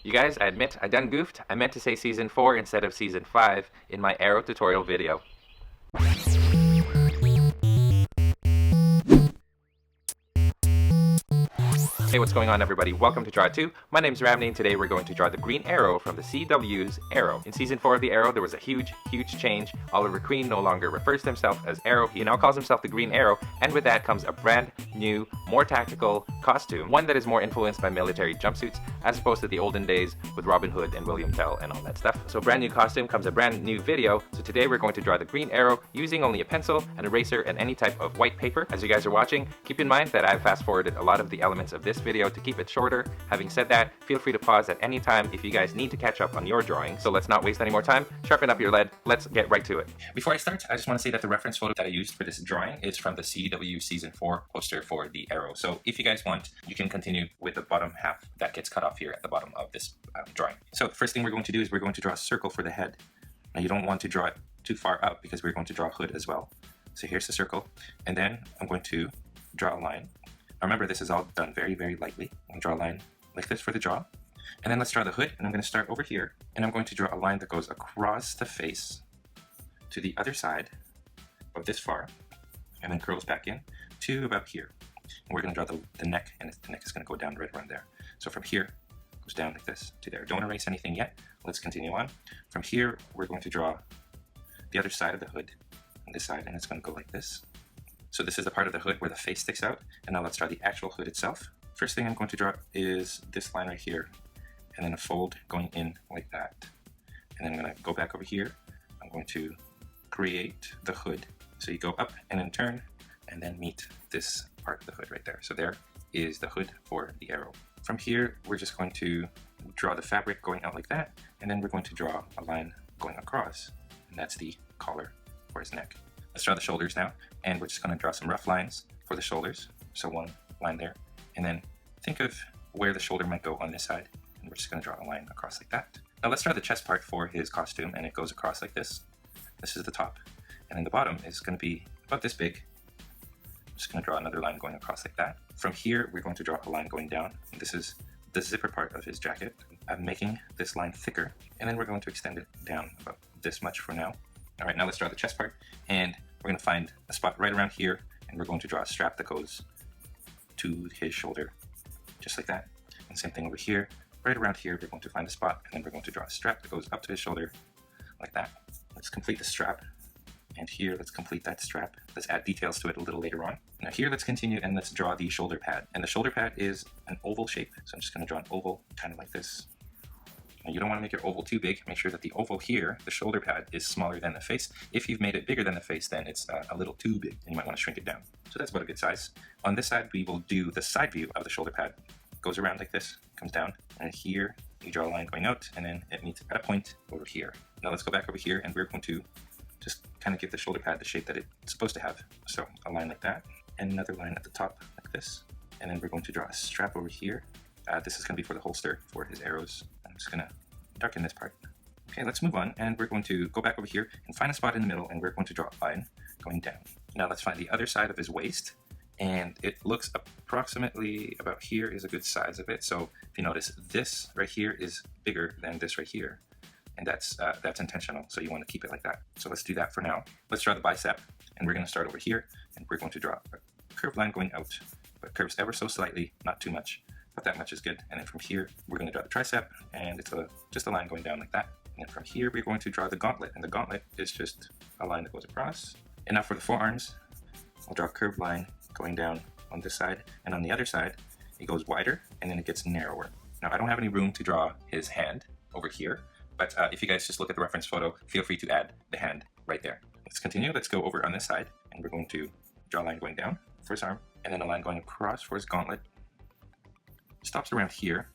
You guys, I admit I done goofed. I meant to say season 4 instead of season 5 in my arrow tutorial video. Hey, what's going on, everybody? Welcome to Draw It 2. My name's Ramny, and today we're going to draw the green arrow from the CW's Arrow. In Season 4 of the Arrow, there was a huge change. Oliver Queen no longer refers to himself as Arrow. He now calls himself the Green Arrow, and with that comes a brand new, more tactical costume. One that is more influenced by military jumpsuits, as opposed to the olden days with Robin Hood and William Tell and all that stuff. So brand new costume comes a brand new video. So today we're going to draw the Green Arrow using only a pencil, an eraser, and any type of white paper. As you guys are watching, keep in mind that I've fast forwarded a lot of the elements of this video to keep it shorter. Having said that, feel free to pause at any time if you guys need to catch up on your drawing. So let's not waste any more time, sharpen up your lead, let's get right to it. Before I start, I just want to say that the reference photo that I used for this drawing is from the CW Season 4 poster for the Arrow. So if you guys want, you can continue with the bottom half that gets cut off here at the bottom of this drawing. So the first thing we're going to do is we're going to draw a circle for the head. Now you don't want to draw it too far up because we're going to draw a hood as well. So here's the circle, and then I'm going to draw a line. Now remember, this is all done very, very lightly. I'm going to draw a line like this for the jaw. And then let's draw the hood, and I'm going to start over here, and I'm going to draw a line that goes across the face to the other side of this far, and then curls back in to about here. And we're going to draw the neck, and the neck is going to go down right around there. So from here, it goes down like this to there. Don't erase anything yet. Let's continue on. From here, we're going to draw the other side of the hood on this side, and it's going to go like this. So this is the part of the hood where the face sticks out, and now let's draw the actual hood itself. First thing I'm going to draw is this line right here, and then a fold going in like that. And then I'm going to go back over here. I'm going to create the hood. So you go up and then turn, and then meet this part of the hood right there. So there is the hood for the arrow. From here, we're just going to draw the fabric going out like that, and then we're going to draw a line going across, and that's the collar for his neck. Let's draw the shoulders now, and we're just going to draw some rough lines for the shoulders. So one line there, and then think of where the shoulder might go on this side, and we're just going to draw a line across like that. Now let's draw the chest part for his costume, and it goes across like this. This is the top, and then the bottom is going to be about this big. I'm just going to draw another line going across like that. From here, we're going to draw a line going down, and this is the zipper part of his jacket. I'm making this line thicker, and then we're going to extend it down about this much for now. All right, now let's draw the chest part, and we're going to find a spot right around here, and we're going to draw a strap that goes to his shoulder, just like that. And same thing over here, right around here, we're going to find a spot, and then we're going to draw a strap that goes up to his shoulder, like that. Let's complete the strap, and here, let's complete that strap. Let's add details to it a little later on. Now here, let's continue, and let's draw the shoulder pad. And the shoulder pad is an oval shape, so I'm just going to draw an oval, kind of like this. Now you don't want to make your oval too big. Make sure that the oval here, the shoulder pad, is smaller than the face. If you've made it bigger than the face, then it's a little too big, and you might want to shrink it down. So that's about a good size. On this side, we will do the side view of the shoulder pad. It goes around like this, comes down, and here you draw a line going out, and then it meets at a point over here. Now let's go back over here, and we're going to just kind of give the shoulder pad the shape that it's supposed to have. So a line like that, and another line at the top like this. And then we're going to draw a strap over here. This is going to be for the holster for his arrows. I'm just going to darken this part. Okay, let's move on, and we're going to go back over here and find a spot in the middle, and we're going to draw a line going down. Now let's find the other side of his waist, and it looks approximately about here is a good size of it. So if you notice, this right here is bigger than this right here, and that's intentional, so you want to keep it like that. So let's do that for now. Let's draw the bicep, and we're going to start over here, and we're going to draw a curved line going out, but curves ever so slightly, not too much. But that much is good. And then from here, we're going to draw the tricep, and it's just a line going down like that. And then from here, we're going to draw the gauntlet, and the gauntlet is just a line that goes across. And now for the forearms, I'll draw a curved line going down on this side, and on the other side, it goes wider, and then it gets narrower. Now, I don't have any room to draw his hand over here, but if you guys just look at the reference photo, feel free to add the hand right there. Let's continue. Let's go over on this side, and we're going to draw a line going down for his arm, and then a line going across for his gauntlet. Stops around here,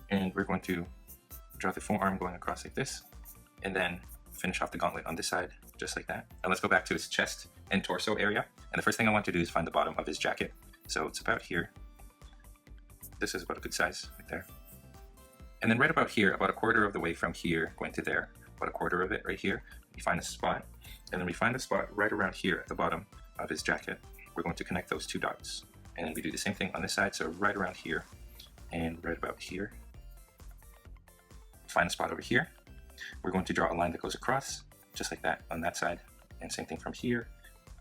and we're going to draw the forearm going across like this, and then finish off the gauntlet on this side, just like that. And let's go back to his chest and torso area, and the first thing I want to do is find the bottom of his jacket. So it's about here. This is about a good size right there. And then right about here, about a quarter of the way from here going to there, about a quarter of it right here, we find a spot, and then we find a spot right around here at the bottom of his jacket. We're going to connect those two dots, and then we do the same thing on this side, so right around here, and right about here, find a spot over here. We're going to draw a line that goes across, just like that on that side. And same thing from here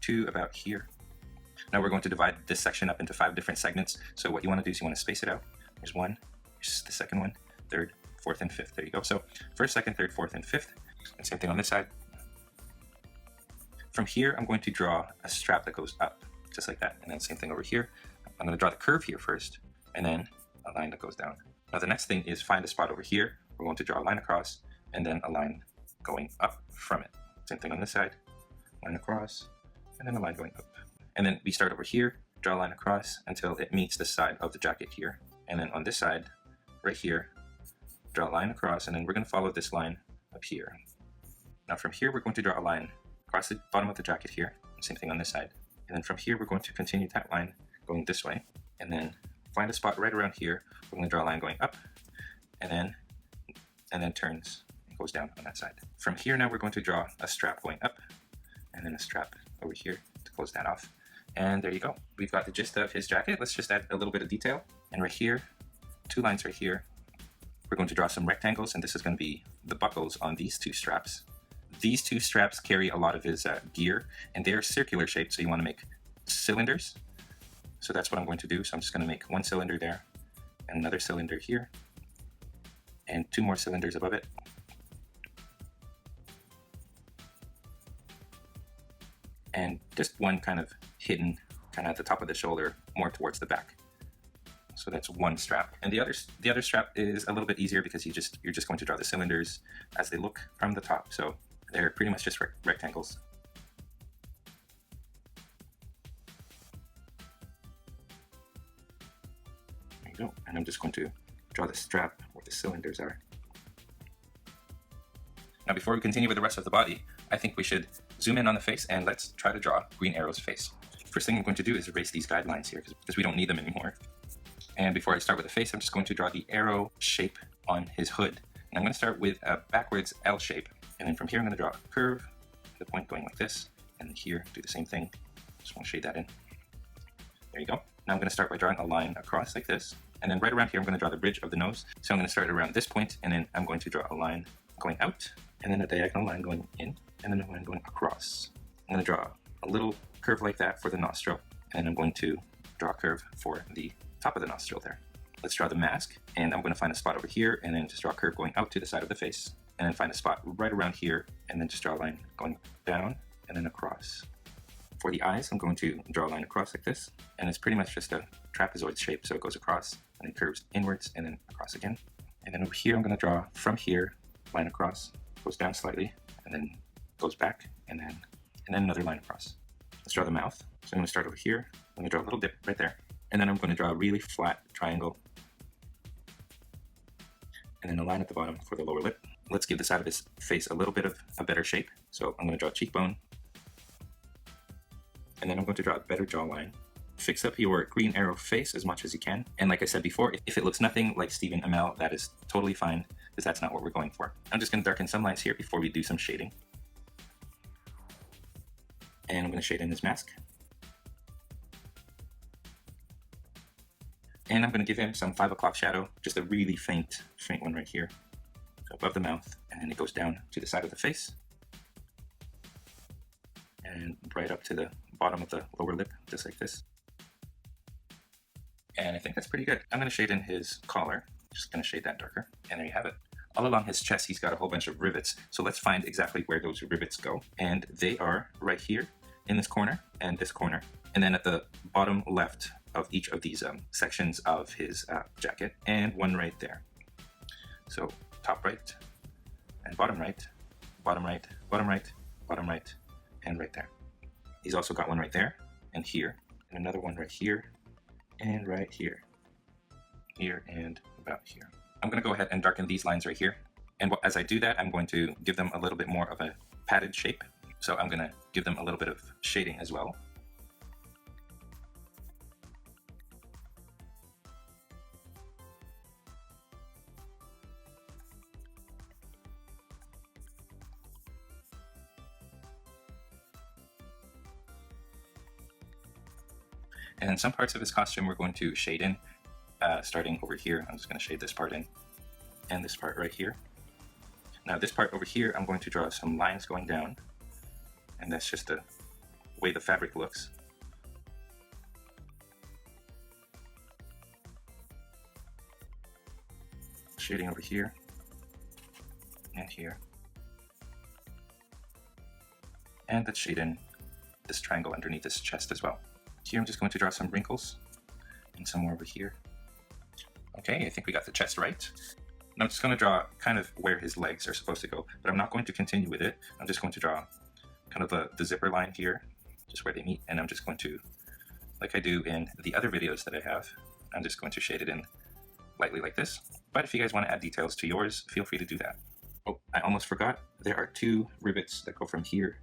to about here. Now we're going to divide this section up into 5 different segments. So what you want to do is you want to space it out. There's one, here's the second one, third, fourth, and fifth. There you go. So first, second, third, fourth, and fifth. And same thing on this side. From here, I'm going to draw a strap that goes up, just like that. And then same thing over here. I'm going to draw the curve here first, and then a line that goes down. Now the next thing is find a spot over here. We're going to draw a line across, and then a line going up from it. Same thing on this side, line across, and then a line going up. And then we start over here, draw a line across until it meets the side of the jacket here. And then on this side, right here, draw a line across, and then we're going to follow this line up here. Now from here, we're going to draw a line across the bottom of the jacket here. Same thing on this side. And then from here, we're going to continue that line going this way. And then find a spot right around here. We're going to draw a line going up, and then turns and goes down on that side. From here now, we're going to draw a strap going up, and then a strap over here to close that off. And there you go. We've got the gist of his jacket. Let's just add a little bit of detail. And right here, 2 lines right here. We're going to draw some rectangles, and this is going to be the buckles on these 2 straps. These 2 straps carry a lot of his gear, and they're circular shaped, so you want to make cylinders. So that's what I'm going to do. So I'm just going to make 1 cylinder there, and another cylinder here, and 2 more cylinders above it. And just one kind of hidden, kind of at the top of the shoulder, more towards the back. So that's 1 strap. And the other strap is a little bit easier because you're just going to draw the cylinders as they look from the top. So they're pretty much just rectangles. There you go. And I'm just going to draw the strap where the cylinders are. Now before we continue with the rest of the body, I think we should zoom in on the face and let's try to draw Green Arrow's face. First thing I'm going to do is erase these guidelines here because we don't need them anymore. And before I start with the face, I'm just going to draw the arrow shape on his hood. And I'm going to start with a backwards L shape. And then from here, I'm going to draw a curve, the point going like this. And then here, do the same thing. Just want to shade that in. There you go. Now I'm going to start by drawing a line across like this. And then right around here, I'm going to draw the bridge of the nose. So I'm going to start around this point, and then I'm going to draw a line going out, and then a diagonal line going in, and then a line going across. I'm going to draw a little curve like that for the nostril, and then I'm going to draw a curve for the top of the nostril there. Let's draw the mask, and I'm going to find a spot over here, and then just draw a curve going out to the side of the face, and then find a spot right around here, and then just draw a line going down, and then across. For the eyes, I'm going to draw a line across like this, and it's pretty much just a trapezoid shape, so it goes across, and then curves inwards, and then across again. And then over here, I'm going to draw from here, line across, goes down slightly, and then goes back, and then another line across. Let's draw the mouth. So I'm going to start over here, I'm going to draw a little dip right there, and then I'm going to draw a really flat triangle, and then a line at the bottom for the lower lip. Let's give the side of his face a little bit of a better shape. So I'm going to draw a cheekbone, and then I'm going to draw a better jawline. Fix up your Green Arrow face as much as you can. And like I said before, if it looks nothing like Stephen Amell, that is totally fine, because that's not what we're going for. I'm just going to darken some lines here before we do some shading. And I'm going to shade in his mask. And I'm going to give him some 5 o'clock shadow, just a really faint one right here. So above the mouth, and then it goes down to the side of the face. And right up to the bottom of the lower lip, just like this. And I think that's pretty good. I'm going to shade in his collar. Just going to shade that darker. And there you have it. All along his chest, he's got a whole bunch of rivets. So let's find exactly where those rivets go. And they are right here in this corner and this corner. And then at the bottom left of each of these sections of his jacket, and one right there. So top right and bottom right, bottom right, bottom right, bottom right, and right there. He's also got one right there and here, and another one right here and right here, here and about here. I'm going to go ahead and darken these lines right here. And as I do that, I'm going to give them a little bit more of a padded shape. So I'm going to give them a little bit of shading as well. And some parts of his costume we're going to shade in, starting over here. I'm just going to shade this part in, and this part right here. Now this part over here, I'm going to draw some lines going down, and that's just the way the fabric looks. Shading over here and here. And let's shade in this triangle underneath this chest as well. Here I'm just going to draw some wrinkles and some more over here. Okay, I think we got the chest right. Now I'm just going to draw kind of where his legs are supposed to go, but I'm not going to continue with it. I'm just going to draw kind of the zipper line here, just where they meet, and I'm just going to, like I do in the other videos that I have, I'm just going to shade it in lightly like this. But if you guys want to add details to yours, feel free to do that. Oh, I almost forgot. There are 2 rivets that go from here,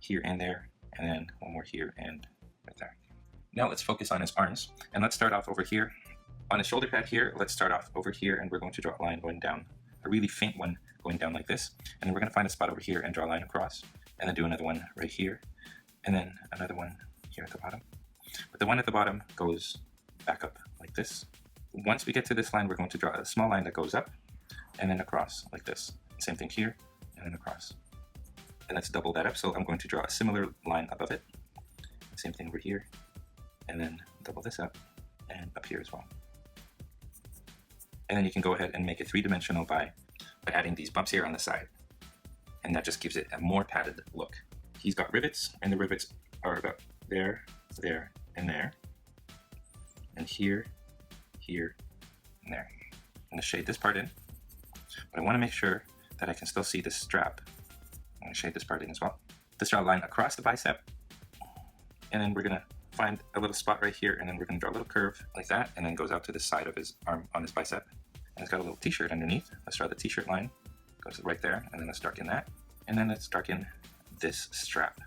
here and there, and then one more here and right there. Now let's focus on his arms, and let's start off over here. On his shoulder pad here, let's start off over here, and we're going to draw a line going down, a really faint one going down like this. And then we're going to find a spot over here and draw a line across, and then do another one right here, and then another one here at the bottom. But the one at the bottom goes back up like this. Once we get to this line, we're going to draw a small line that goes up and then across like this. Same thing here and then across. And let's double that up. So I'm going to draw a similar line above it. Same thing over here. And then double this up and up here as well. And then you can go ahead and make it 3-dimensional by adding these bumps here on the side. And that just gives it a more padded look. He's got rivets, and the rivets are about there, there, and there. And here, here, and there. I'm going to shade this part in, but I want to make sure that I can still see this strap. I'm going to shade this part in as well. Let's draw a line across the bicep, and then we're going to find a little spot right here, and then we're going to draw a little curve like that, and then goes out to the side of his arm on his bicep. And it's got a little t-shirt underneath. Let's draw the t-shirt line, goes right there, and then let's darken that, and then let's darken this strap.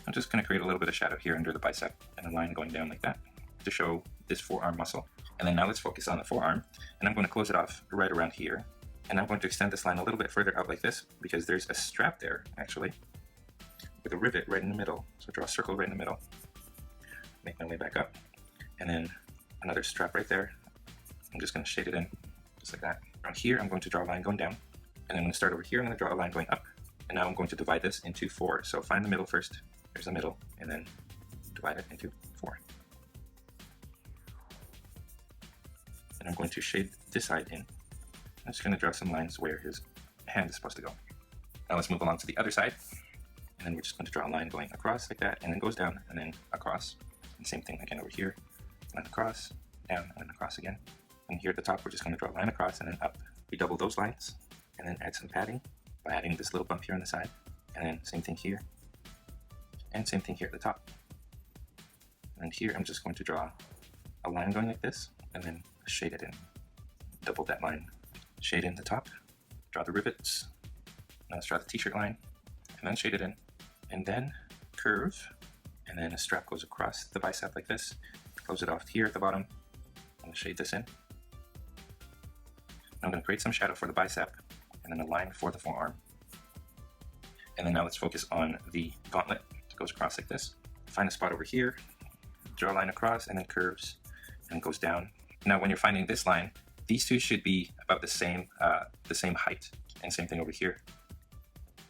I'm just going to create a little bit of shadow here under the bicep and a line going down like that to show this forearm muscle. And then now let's focus on the forearm, and I'm going to close it off right around here. And I'm going to extend this line a little bit further out like this, because there's a strap there actually with a rivet right in the middle. So draw a circle right in the middle, make my way back up, and then another strap right there. I'm just going to shade it in just like that. Around here I'm going to draw a line going down, and I'm going to start over here. I'm going to draw a line going up, and now I'm going to divide this into 4. So find the middle first. There's the middle, and then divide it into 4. And I'm going to shade this side in. I'm just going to draw some lines where his hand is supposed to go. Now let's move along to the other side, and then we're just going to draw a line going across like that, and then goes down, and then across. And same thing again over here, line across, down, and then across again. And here at the top, we're just going to draw a line across and then up. We double those lines, and then add some padding by adding this little bump here on the side, and then same thing here, and same thing here at the top. And here I'm just going to draw a line going like this, and then shade it in. Double that line, shade in the top, draw the rivets. Now let's draw the t-shirt line, and then shade it in, and then curve, and then a strap goes across the bicep like this. Close it off here at the bottom, and shade this in. I'm going to create some shadow for the bicep, and then a line for the forearm. And then now let's focus on the gauntlet. It goes across like this. Find a spot over here, draw a line across, and then curves, and it goes down. Now when you're finding this line, these two should be about the same height, and same thing over here.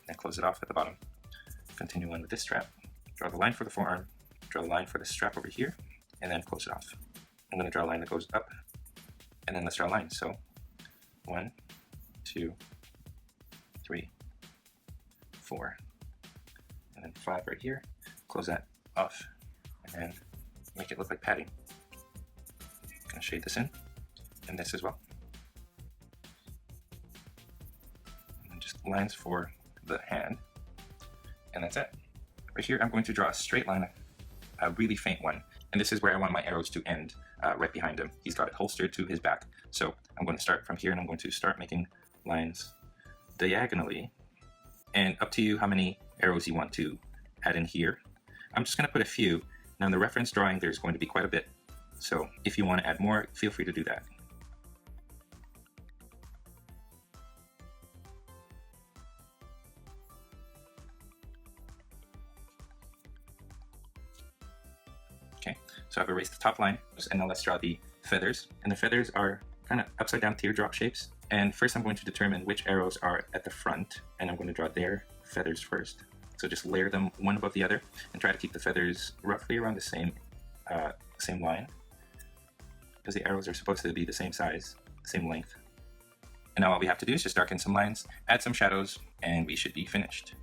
And close it off at the bottom. Continue on with this strap. Draw the line for the forearm, draw a line for the strap over here, and then close it off. I'm going to draw a line that goes up, and then let's draw a line. So 1, 2, 3, 4, and then 5 right here. Close that off, and then make it look like padding. I'm going to shade this in, and this as well. And just lines for the hand, and that's it. Right here I'm going to draw a straight line, a really faint one, and this is where I want my arrows to end, right behind him. He's got it holstered to his back, so I'm going to start from here, and I'm going to start making lines diagonally, and up to you how many arrows you want to add in here. I'm just going to put a few. Now in the reference drawing there's going to be quite a bit, so if you want to add more, feel free to do that. Okay, so I've erased the top line, and now let's draw the feathers. And the feathers are kind of upside down teardrop shapes. And first I'm going to determine which arrows are at the front, and I'm going to draw their feathers first. So just layer them one above the other and try to keep the feathers roughly around the same line, because the arrows are supposed to be the same size, same length. And now all we have to do is just darken some lines, add some shadows, and we should be finished.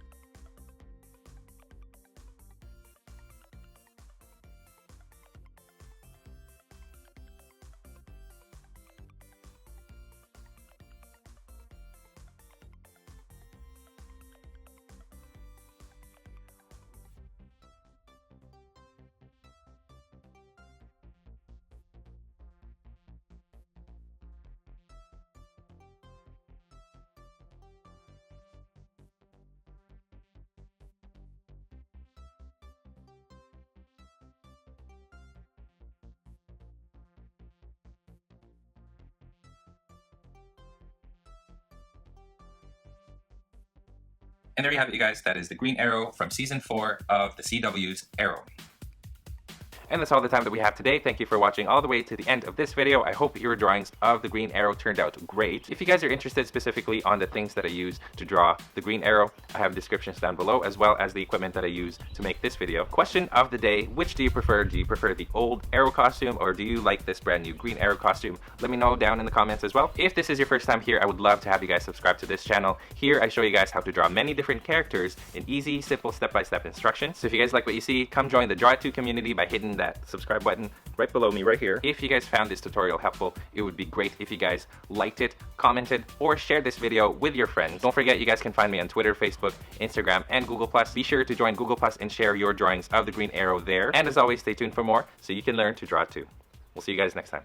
And there you have it, you guys. That is the green arrow from season 4 of the CW's Arrow. And that's all the time that we have today. Thank you for watching all the way to the end of this video. I hope your drawings of the green arrow turned out great. If you guys are interested specifically on the things that I use to draw the green arrow, I have descriptions down below, as well as the equipment that I use to make this video. Question of the day: which do you prefer? Do you prefer the old arrow costume, or do you like this brand new green arrow costume? Let me know down in the comments as well. If this is your first time here, I would love to have you guys subscribe to this channel. Here I show you guys how to draw many different characters in easy, simple, step-by-step instructions. So if you guys like what you see, come join the Draw It To community by hitting that subscribe button right below me right here. If you guys found this tutorial helpful, it would be great if you guys liked it, commented, or shared this video with your friends. Don't forget, you guys can find me on Twitter, Facebook, Instagram, and Google+. Be sure to join Google+ and share your drawings of the green arrow there. And as always, stay tuned for more so you can learn to draw too. We'll see you guys next time.